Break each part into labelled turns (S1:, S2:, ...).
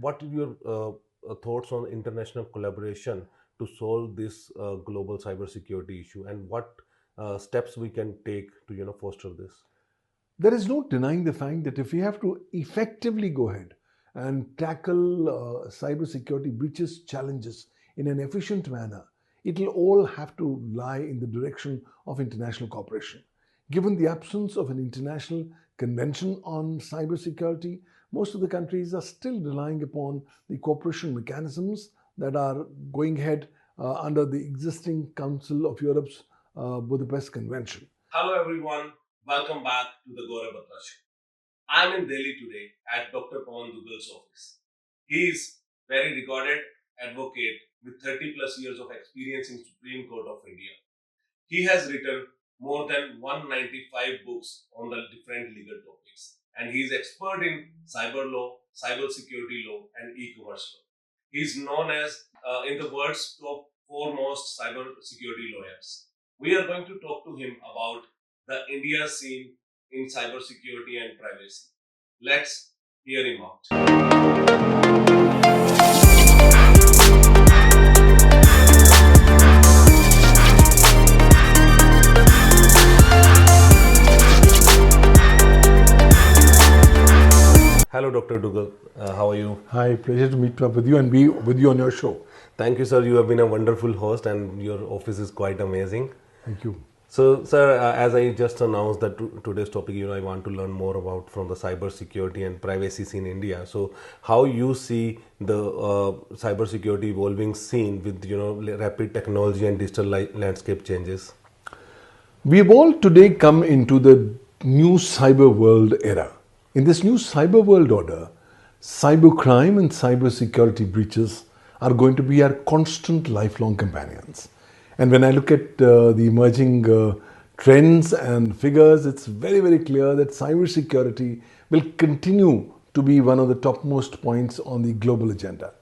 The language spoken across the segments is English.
S1: what are your thoughts on international collaboration to solve this global cybersecurity issue, and what steps we can take to foster this?
S2: There is no denying the fact that if we have to effectively go ahead and tackle cybersecurity breaches challenges in an efficient manner, it will all have to lie in the direction of international cooperation. Given the absence of an international convention on cybersecurity, most of the countries are still relying upon the cooperation mechanisms that are going ahead under the existing Council of Europe's Budapest Convention. Hello everyone, welcome back to the Gaurav Batra show. I'm in Delhi today at Dr. Pavan Duggal's office. He is very regarded advocate with 30 plus years of experience in Supreme Court of India. He has written more than 195 books on the different legal topics, and he is expert in cyber law, cyber security law, and e-commerce law. He is known as, in the world's top foremost cyber security lawyers. We are going to talk to him about the India scene in cyber security and privacy. Let's hear him out.
S1: Hello, Dr. Duggal. How are you?
S2: Hi, pleasure to meet up with you and be with you on your show.
S1: Thank you, sir. You have been a wonderful host, and your office is quite amazing.
S2: Thank you.
S1: So, sir, as I just announced that today's topic, I want to learn more about from the cyber security and privacy scene in India. So, how you see the cyber security evolving scene with rapid technology and digital landscape changes?
S2: We have all today come into the new cyber world era. In this new cyber world order, cybercrime and cybersecurity breaches are going to be our constant lifelong companions. And when I look at the emerging trends and figures, it's very, very clear that cybersecurity will continue to be one of the topmost points on the global agenda.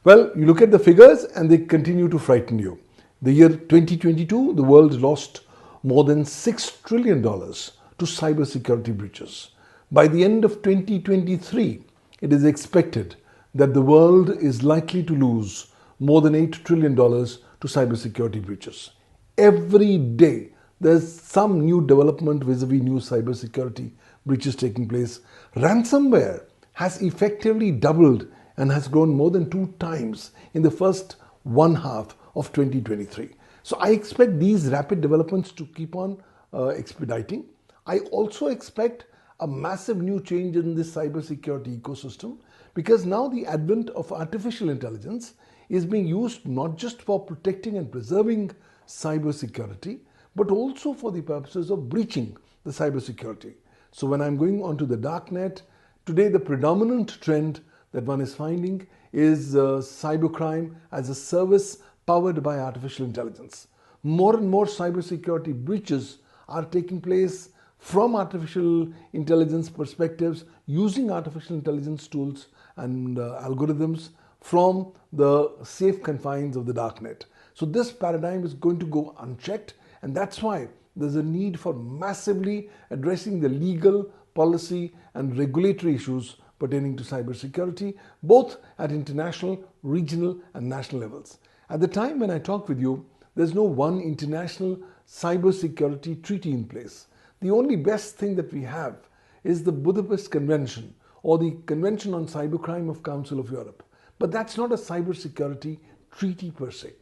S2: Well, you look at the figures and they continue to frighten you. The year 2022, the world lost more than $6 trillion to cybersecurity breaches. By the end of 2023, it is expected that the world is likely to lose more than $8 trillion to cybersecurity breaches. Every day, there's some new development vis-a-vis new cybersecurity breaches taking place. Ransomware has effectively doubled and has grown more than 2 times in the first one half of 2023. So I expect these rapid developments to keep on expediting. I also expect a massive new change in this cybersecurity ecosystem, because now the advent of artificial intelligence is being used not just for protecting and preserving cybersecurity, but also for the purposes of breaching the cybersecurity. So when I'm going onto the darknet, today the predominant trend that one is finding is cybercrime as a service powered by artificial intelligence. More and more cybersecurity breaches are taking place from artificial intelligence perspectives, using artificial intelligence tools and algorithms from the safe confines of the darknet. So this paradigm is going to go unchecked, and that's why there's a need for massively addressing the legal, policy, and regulatory issues pertaining to cybersecurity, both at international, regional, and national levels. At the time when I talk with you, there's no one international cybersecurity treaty in place. The only best thing that we have is the Budapest Convention, or the Convention on Cybercrime of Council of Europe. But that's not a cybersecurity treaty per se.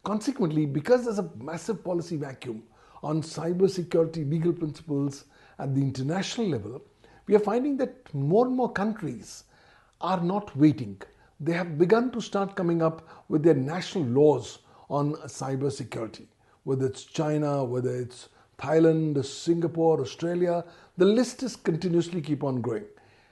S2: Consequently, because there's a massive policy vacuum on cybersecurity legal principles at the international level, we are finding that more and more countries are not waiting. They have begun to start coming up with their national laws on cybersecurity. Whether it's China, whether it's Thailand, Singapore, Australia, the list is continuously keep on growing.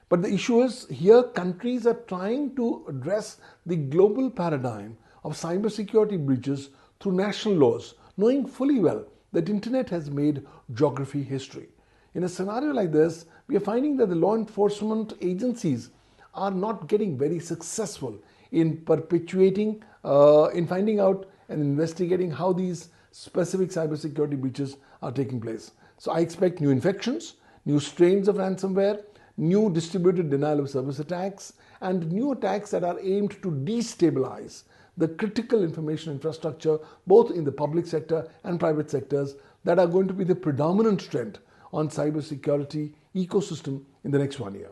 S2: But the issue is here countries are trying to address the global paradigm of cybersecurity breaches through national laws, knowing fully well that internet has made geography history. In a scenario like this, we are finding that the law enforcement agencies are not getting very successful in perpetuating, in finding out and investigating how these specific cybersecurity breaches are taking place. So I expect new infections, new strains of ransomware, new distributed denial of service attacks, and new attacks that are aimed to destabilize the critical information infrastructure both in the public sector and private sectors that are going to be the predominant trend on cybersecurity ecosystem in the next 1 year.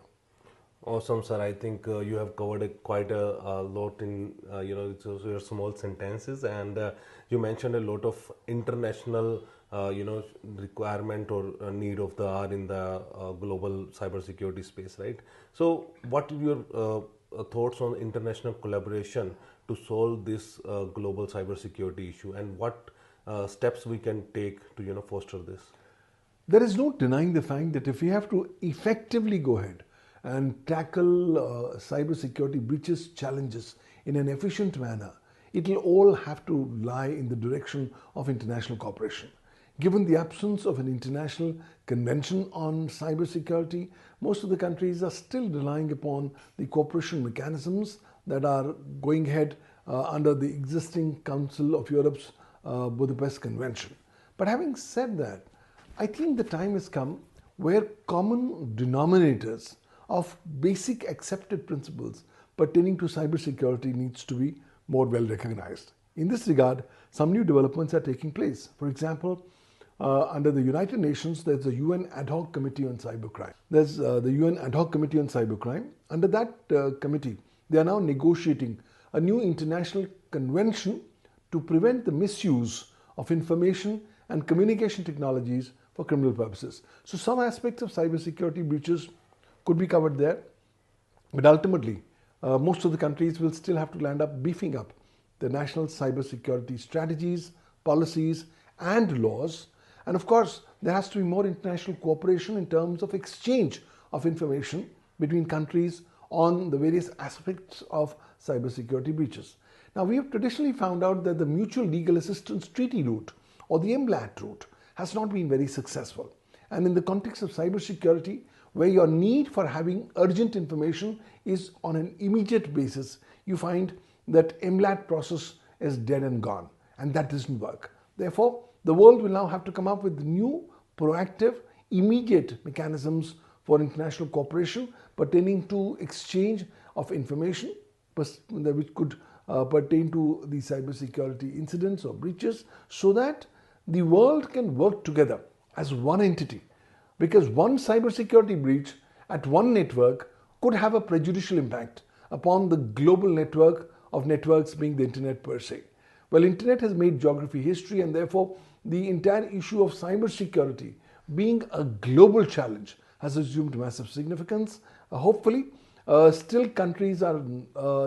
S1: Awesome, sir. I think you have covered quite a lot in it's also your small sentences, and you mentioned a lot of international requirement or need of the hour in the global cybersecurity space, right? So, what are your thoughts on international collaboration to solve this global cybersecurity issue, and what steps we can take to foster this?
S2: There is no denying the fact that if we have to effectively go ahead and tackle cybersecurity breaches challenges in an efficient manner, it will all have to lie in the direction of international cooperation. Given the absence of an international convention on cybersecurity, most of the countries are still relying upon the cooperation mechanisms that are going ahead under the existing Council of Europe's Budapest Convention. But having said that, I think the time has come where common denominators of basic accepted principles pertaining to cybersecurity needs to be more well recognized. In this regard, some new developments are taking place. For example, under the United Nations, there's a UN Ad hoc Committee on Cybercrime. There's the UN Ad hoc Committee on Cybercrime. Under that committee, they are now negotiating a new international convention to prevent the misuse of information and communication technologies for criminal purposes. So some aspects of cybersecurity breaches could be covered there, but ultimately most of the countries will still have to land up beefing up the national cybersecurity strategies, policies and laws. And of course, there has to be more international cooperation in terms of exchange of information between countries on the various aspects of cybersecurity breaches. Now, we have traditionally found out that the Mutual Legal Assistance Treaty route or the MLAT route has not been very successful. And in the context of cybersecurity, where your need for having urgent information is on an immediate basis, you find that MLAT process is dead and gone, and that doesn't work. Therefore, the world will now have to come up with new, proactive, immediate mechanisms for international cooperation pertaining to exchange of information which could pertain to the cybersecurity incidents or breaches, so that the world can work together as one entity, because one cybersecurity breach at one network could have a prejudicial impact upon the global network of networks being the internet per se. Well, internet has made geography history, and therefore the entire issue of cybersecurity being a global challenge has assumed massive significance. Hopefully, still countries are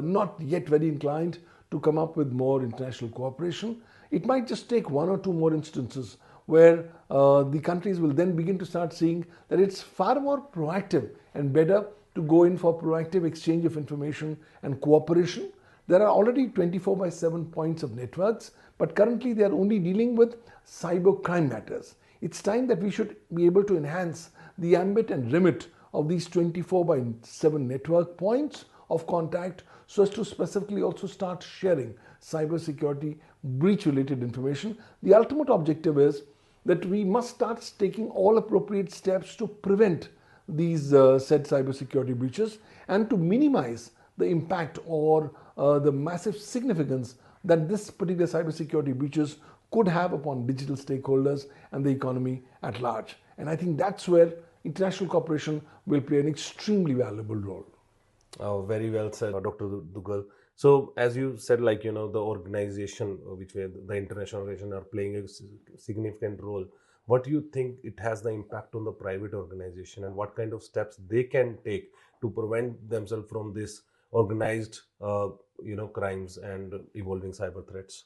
S2: not yet very inclined to come up with more international cooperation. It might just take one or two more instances where the countries will then begin to start seeing that it's far more proactive and better to go in for proactive exchange of information and cooperation. There are already 24/7 points of networks, but currently they are only dealing with cybercrime matters. It's time that we should be able to enhance the ambit and remit of these 24/7 network points of contact so as to specifically also start sharing cybersecurity breach related information. The ultimate objective is that we must start taking all appropriate steps to prevent these said cybersecurity breaches and to minimize the impact or the massive significance that this particular cybersecurity breaches could have upon digital stakeholders and the economy at large. And I think that's where international cooperation will play an extremely valuable role.
S1: Very well said, Dr. Duggal. So, as you said, the organization, which were the international organization, are playing a significant role. What do you think it has the impact on the private organization, and what kind of steps they can take to prevent themselves from this organized, crimes and evolving cyber threats?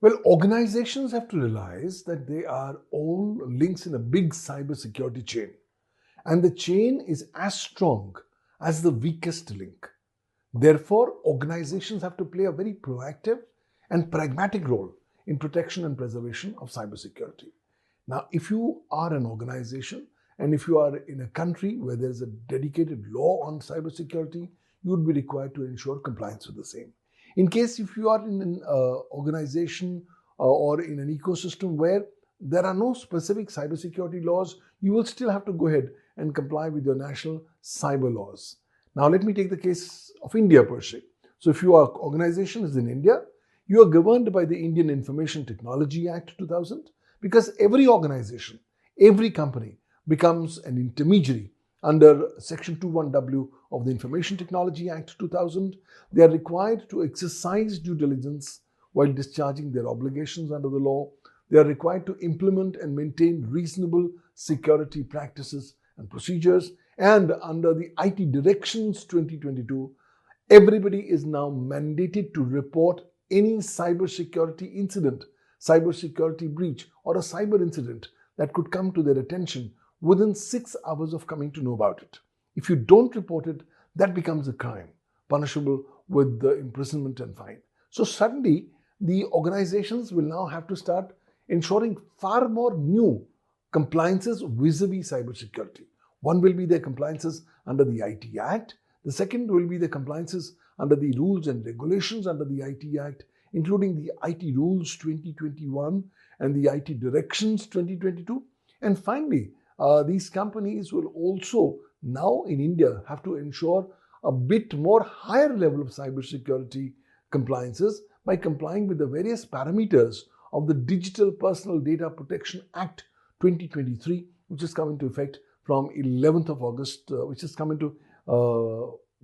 S2: Well, organizations have to realize that they are all links in a big cybersecurity chain, and the chain is as strong as the weakest link. Therefore, organizations have to play a very proactive and pragmatic role in protection and preservation of cybersecurity. Now, if you are an organization and if you are in a country where there is a dedicated law on cybersecurity, you would be required to ensure compliance with the same. In case if you are in an organization or in an ecosystem where there are no specific cybersecurity laws, you will still have to go ahead and comply with your national cyber laws. Now let me take the case of India per se. So if your organization is in India, you are governed by the Indian Information Technology Act 2000, because every organization, every company becomes an intermediary under Section 21W of the Information Technology Act 2000. They are required to exercise due diligence while discharging their obligations under the law. They are required to implement and maintain reasonable security practices and procedures. And under the IT Directions 2022, everybody is now mandated to report any cybersecurity incident, cybersecurity breach, or a cyber incident that could come to their attention within 6 hours of coming to know about it. If you don't report it, that becomes a crime, punishable with the imprisonment and fine. So suddenly, the organizations will now have to start ensuring far more new compliances vis-a-vis cybersecurity. One will be their compliances under the IT Act. The second will be the compliances under the rules and regulations under the IT Act, including the IT Rules 2021 and the IT Directions 2022. And finally, these companies will also now in India have to ensure a bit more higher level of cybersecurity compliances by complying with the various parameters of the Digital Personal Data Protection Act 2023, which has come into effect from 11th of August, which has come into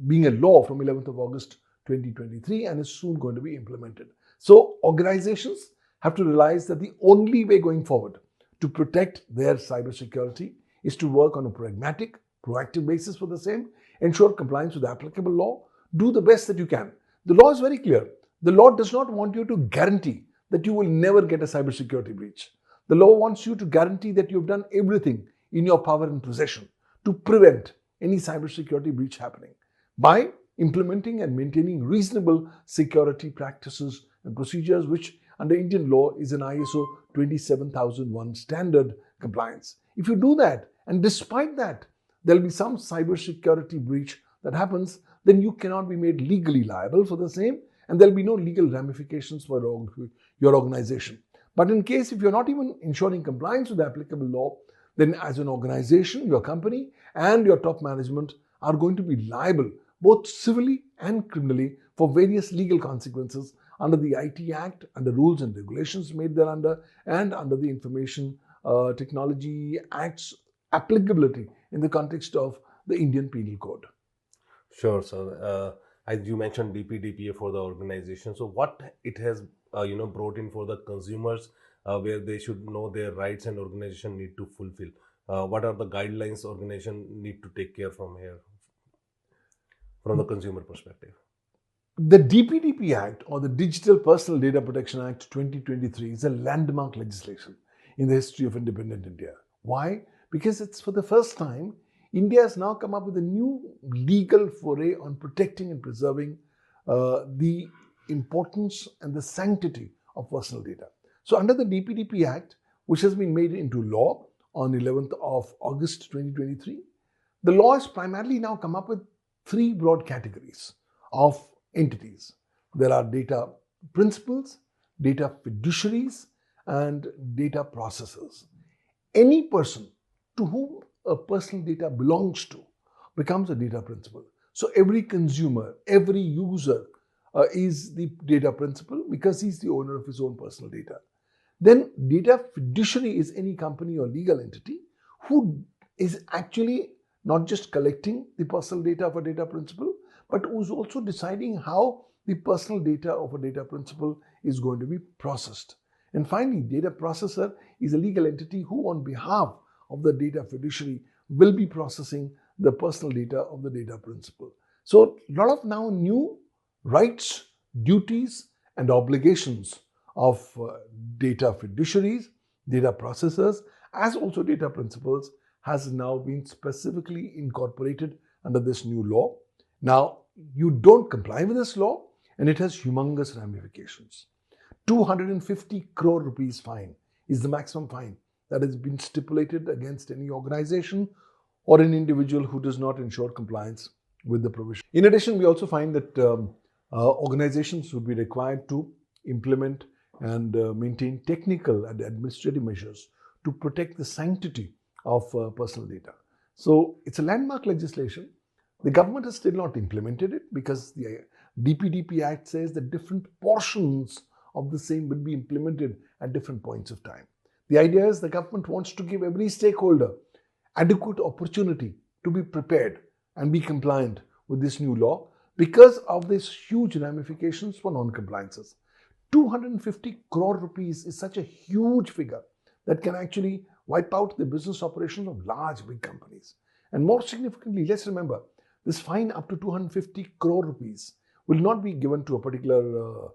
S2: being a law from 11th of August 2023 and is soon going to be implemented. So organizations have to realize that the only way going forward to protect their cybersecurity is to work on a pragmatic, proactive basis for the same, ensure compliance with applicable law, do the best that you can. The law is very clear. The law does not want you to guarantee that you will never get a cybersecurity breach. The law wants you to guarantee that you've done everything in your power and possession to prevent any cybersecurity breach happening by implementing and maintaining reasonable security practices and procedures, which under Indian law is an ISO 27001 standard compliance. If you do that, and despite that, there'll be some cybersecurity breach that happens, then you cannot be made legally liable for the same, and there'll be no legal ramifications for your organization. But in case if you're not even ensuring compliance with applicable law, then as an organization, your company and your top management are going to be liable both civilly and criminally for various legal consequences under the IT Act, under rules and regulations made thereunder, and under the Information Technology Act's applicability in the context of the Indian Penal Code.
S1: Sure, sir. As you mentioned, DPDPA for the organization. So, what it has brought in for the consumers, where they should know their rights and organization need to fulfill. What are the guidelines organization need to take care from here, from the consumer perspective?
S2: The DPDP Act, or the Digital Personal Data Protection Act 2023, is a landmark legislation in the history of independent India. Why? Because it's for the first time, India has now come up with a new legal foray on protecting and preserving the importance and the sanctity of personal data. So under the DPDP Act, which has been made into law on 11th of August 2023, the law has primarily now come up with three broad categories of entities. There are data principals, data fiduciaries, and data processors. Any person to whom a personal data belongs to becomes a data principal. So every consumer, every user is the data principal because he's the owner of his own personal data. Then data fiduciary is any company or legal entity who is actually not just collecting the personal data of a data principal, but who's also deciding how the personal data of a data principal is going to be processed. And finally, data processor is a legal entity who, on behalf of the data fiduciary, will be processing the personal data of the data principal. So, a lot of now new rights, duties, and obligations of data fiduciaries, data processors, as also data principals has now been specifically incorporated under this new law. Now, you don't comply with this law and it has humongous ramifications. 250 crore rupees fine is the maximum fine that has been stipulated against any organization or an individual who does not ensure compliance with the provision. In addition, we also find that organizations would be required to implement and maintain technical and administrative measures to protect the sanctity of personal data. So it's a landmark legislation. The government has still not implemented it because the DPDP Act says that different portions of the same will be implemented at different points of time. The idea is the government wants to give every stakeholder adequate opportunity to be prepared and be compliant with this new law because of these huge ramifications for non-compliances. 250 crore rupees is such a huge figure that can actually wipe out the business operations of large big companies. And more significantly, let's remember, this fine up to 250 crore rupees will not be given to a particular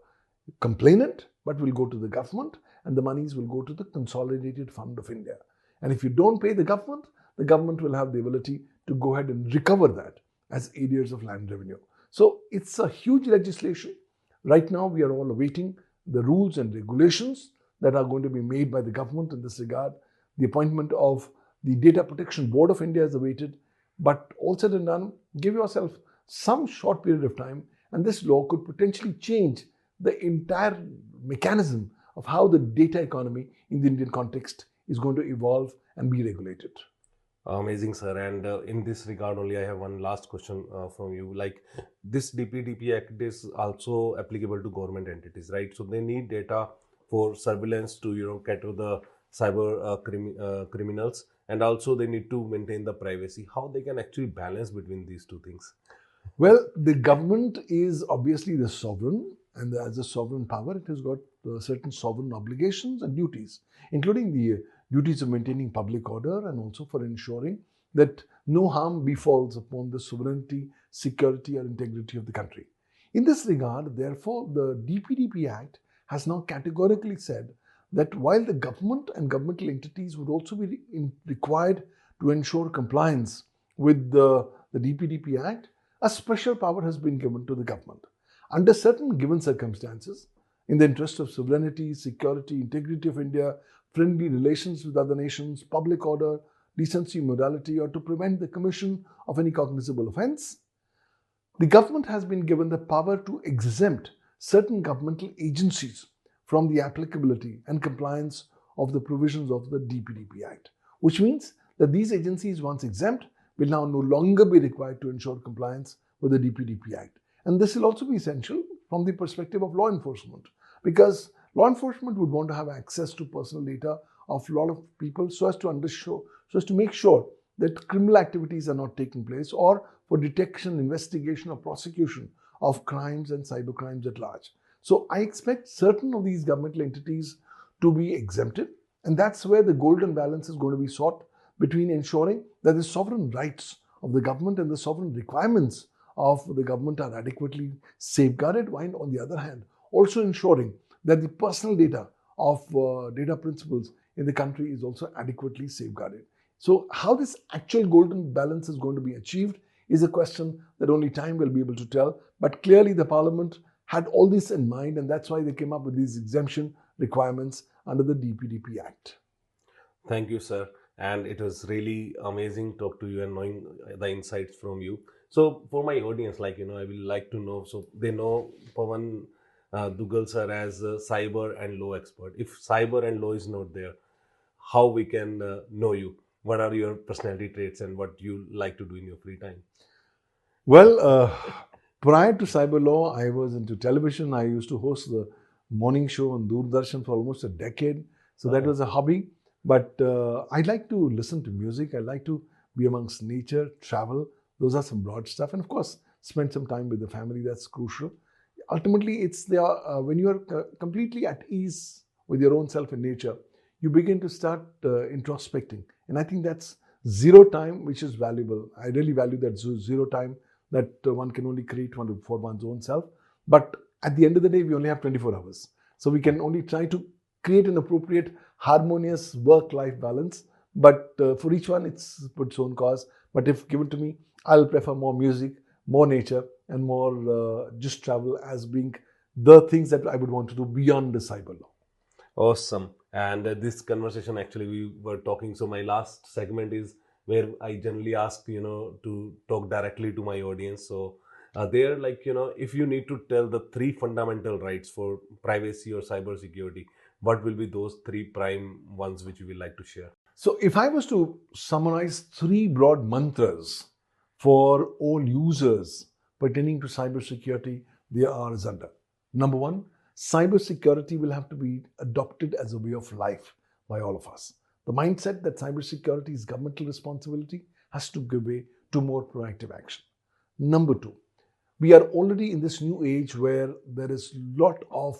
S2: complainant, but will go to the government, and the monies will go to the Consolidated Fund of India. And if you don't pay the government will have the ability to go ahead and recover that as areas of land revenue. So it's a huge legislation. Right now, we are all awaiting the rules and regulations that are going to be made by the government in this regard. The appointment of the Data Protection Board of India is awaited. But all said and done, give yourself some short period of time, and this law could potentially change the entire mechanism of how the data economy in the Indian context is going to evolve and be regulated.
S1: Amazing, sir. And in this regard, only I have one last question from you. Like this DPDP Act is also applicable to government entities, right? So they need data for surveillance to cater the criminals, and also they need to maintain the privacy. How they can actually balance between these two things?
S2: Well, the government is obviously the sovereign, and as a sovereign power, it has got certain sovereign obligations and duties, including the duties of maintaining public order and also for ensuring that no harm befalls upon the sovereignty, security, or integrity of the country. In this regard, therefore, the DPDP Act has now categorically said that while the government and governmental entities would also be required to ensure compliance with the DPDP Act, a special power has been given to the government. Under certain given circumstances, in the interest of sovereignty, security, integrity of India, friendly relations with other nations, public order, decency, morality, or to prevent the commission of any cognizable offense, the government has been given the power to exempt certain governmental agencies from the applicability and compliance of the provisions of the DPDP Act, which means that these agencies, once exempt, will now no longer be required to ensure compliance with the DPDP Act. And this will also be essential from the perspective of law enforcement, because law enforcement would want to have access to personal data of a lot of people so as to make sure that criminal activities are not taking place, or for detection, investigation, or prosecution of crimes and cybercrimes at large. So I expect certain of these governmental entities to be exempted, and that's where the golden balance is going to be sought between ensuring that the sovereign rights of the government and the sovereign requirements of the government are adequately safeguarded, while on the other hand, also ensuring that the personal data of data principals in the country is also adequately safeguarded. So how this actual golden balance is going to be achieved is a question that only time will be able to tell. But clearly the Parliament had all this in mind, and that's why they came up with these exemption requirements under the DPDP Act.
S1: Thank you, sir. And it was really amazing talk to you and knowing the insights from you. So for my audience, I will like to know, so they know Pavan Duggal sir as a cyber and law expert. If cyber and law is not there, how we can know you? What are your personality traits and what you like to do in your free time?
S2: Well, prior to cyber law, I was into television. I used to host the morning show on Doordarshan for almost a decade. So that was a hobby. But I like to listen to music. I like to be amongst nature, travel. Those are some broad stuff. And of course, spend some time with the family. That's crucial. Ultimately, it's there when you are completely at ease with your own self in nature, you begin to start introspecting. And I think that's zero time, which is valuable. I really value that zero time that one can only create for one's own self. But at the end of the day, we only have 24 hours. So we can only try to create an appropriate, harmonious work-life balance. But for each one, it's its own cause. But if given to me, I'll prefer more music, more nature, and more just travel as being the things that I would want to do beyond the cyber law.
S1: Awesome. And this conversation, actually, we were talking. So my last segment is where I generally ask, to talk directly to my audience. So they're like, if you need to tell the three fundamental rights for privacy or cyber security, what will be those three prime ones which you will like to share?
S2: So, if I was to summarize three broad mantras for all users pertaining to cybersecurity, they are as under. Number one, cybersecurity will have to be adopted as a way of life by all of us. The mindset that cybersecurity is governmental responsibility has to give way to more proactive action. Number two, we are already in this new age where there is a lot of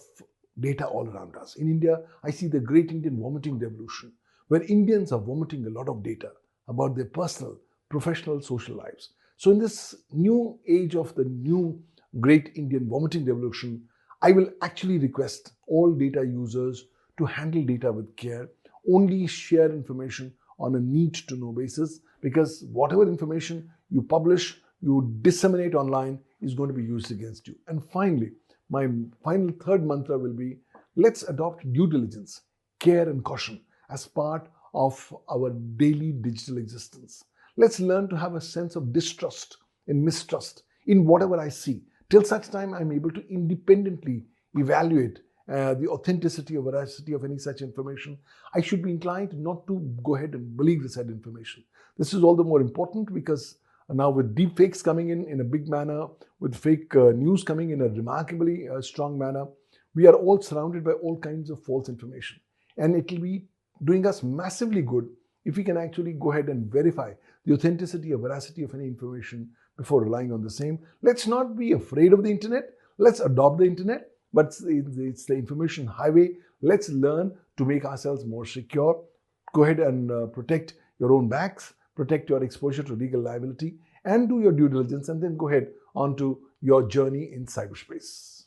S2: data all around us. In India, I see the great Indian vomiting revolution, where Indians are vomiting a lot of data about their personal, professional, social lives. So, in this new age of the new great Indian vomiting revolution, I will actually request all data users to handle data with care, only share information on a need to know basis, because whatever information you publish, you disseminate online is going to be used against you. And finally, my final third mantra will be, let's adopt due diligence, care, and caution as part of our daily digital existence. Let's learn to have a sense of distrust and mistrust in whatever I see, till such time I'm able to independently evaluate the authenticity or veracity of any such information. I should be inclined not to go ahead and believe the said information. This is all the more important because now with deep fakes coming in a big manner, with fake news coming in a remarkably strong manner, we are all surrounded by all kinds of false information. And it will be doing us massively good if we can actually go ahead and verify the authenticity or veracity of any information before relying on the same. Let's not be afraid of the internet. Let's adopt the internet, but it's the information highway. Let's learn to make ourselves more secure. Go ahead and protect your own backs, protect your exposure to legal liability, and do your due diligence, and then go ahead onto your journey in cyberspace.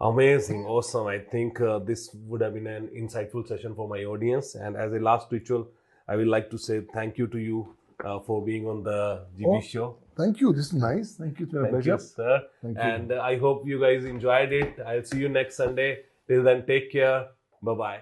S1: Amazing, awesome. I think this would have been an insightful session for my audience. And as a last ritual, I would like to say thank you to you for being on the GB show.
S2: Thank you. This is nice. Thank you. It's been a pleasure.
S1: Thank you, sir.
S2: Thank you.
S1: And I hope you guys enjoyed it. I'll see you next Sunday. Till then, take care. Bye-bye.